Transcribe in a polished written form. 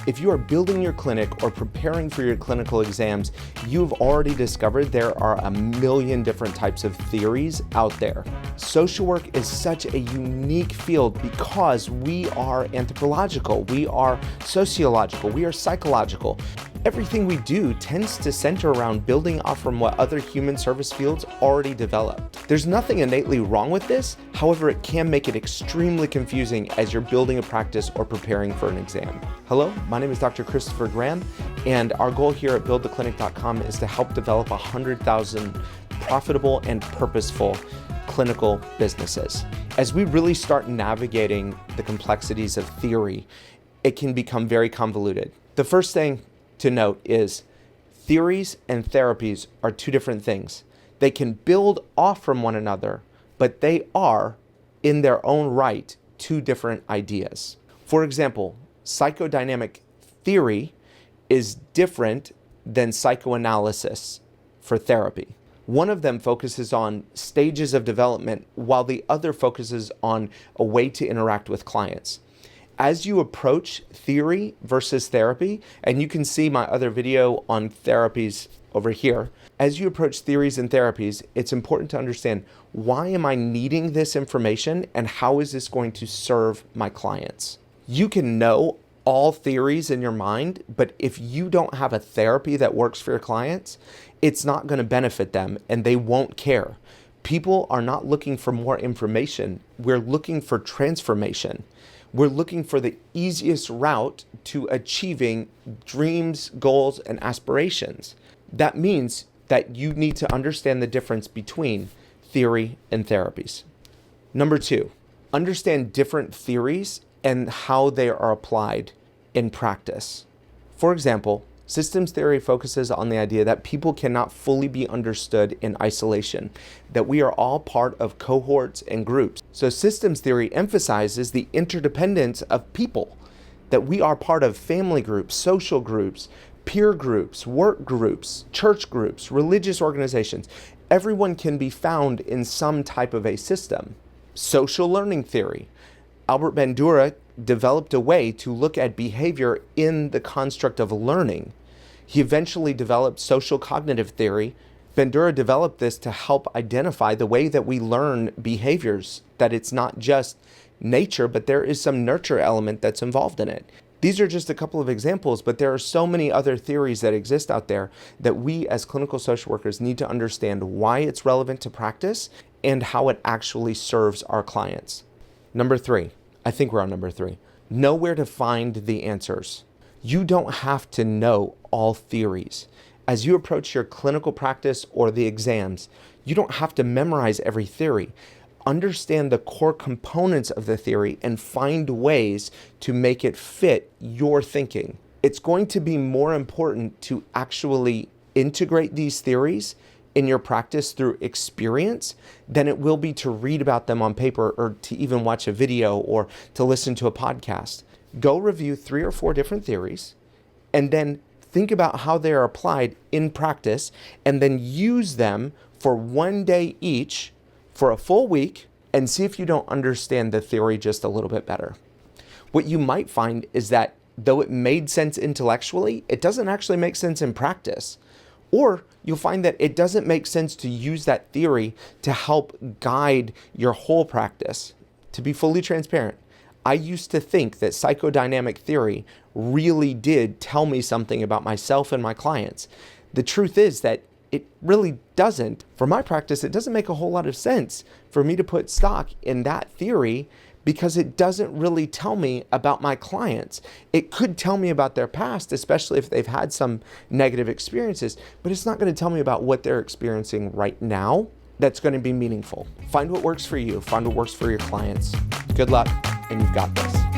If you are building your clinic or preparing for your clinical exams, you've already discovered there are a million different types of theories out there. Social work is such a unique field because we are anthropological, we are sociological, we are psychological. Everything we do tends to center around building off from what other human service fields already developed. There's nothing innately wrong with this, however, it can make it extremely confusing as you're building a practice or preparing for an exam. Hello, my name is Dr. Christopher Graham, and our goal here at buildtheclinic.com is to help develop 100,000 profitable and purposeful clinical businesses. As we really start navigating the complexities of theory, it can become very convoluted. The first thing to note is theories and therapies are two different things. They can build off from one another, but they are, in their own right, two different ideas. For example, psychodynamic theory is different than psychoanalysis for therapy. One of them focuses on stages of development, while the other focuses on a way to interact with clients. As you approach theory versus therapy, and you can see my other video on therapies over here, as you approach theories and therapies, it's important to understand, why am I needing this information and how is this going to serve my clients? You can know all theories in your mind, but if you don't have a therapy that works for your clients, it's not going to benefit them and they won't care. People are not looking for more information. We're looking for transformation. We're looking for the easiest route to achieving dreams, goals, and aspirations. That means that you need to understand the difference between theory and therapies. Number two, understand different theories and how they are applied in practice. For example, systems theory focuses on the idea that people cannot fully be understood in isolation, that we are all part of cohorts and groups. So systems theory emphasizes the interdependence of people, that we are part of family groups, social groups, peer groups, work groups, church groups, religious organizations. Everyone can be found in some type of a system. Social learning theory. Albert Bandura developed a way to look at behavior in the construct of learning. He eventually developed social cognitive theory. Bandura developed this to help identify the way that we learn behaviors, that it's not just nature, but there is some nurture element that's involved in it. These are just a couple of examples, but there are so many other theories that exist out there that we as clinical social workers need to understand why it's relevant to practice and how it actually serves our clients. Number three, I think we're on number three. Know where to find the answers. You don't have to know all theories. As you approach your clinical practice or the exams, you don't have to memorize every theory. Understand the core components of the theory and find ways to make it fit your thinking. It's going to be more important to actually integrate these theories in your practice through experience than it will be to read about them on paper or to even watch a video or to listen to a podcast. Go review 3 or 4 different theories and then think about how they are applied in practice and then use them for one day each for a full week and see if you don't understand the theory just a little bit better. What you might find is that though it made sense intellectually, it doesn't actually make sense in practice. Or you'll find that it doesn't make sense to use that theory to help guide your whole practice. To be fully transparent, I used to think that psychodynamic theory really did tell me something about myself and my clients. The truth is that it really doesn't. For my practice, it doesn't make a whole lot of sense for me to put stock in that theory because it doesn't really tell me about my clients. It could tell me about their past, especially if they've had some negative experiences, but it's not going to tell me about what they're experiencing right now that's going to be meaningful. Find what works for you. Find what works for your clients. Good luck, and you've got this.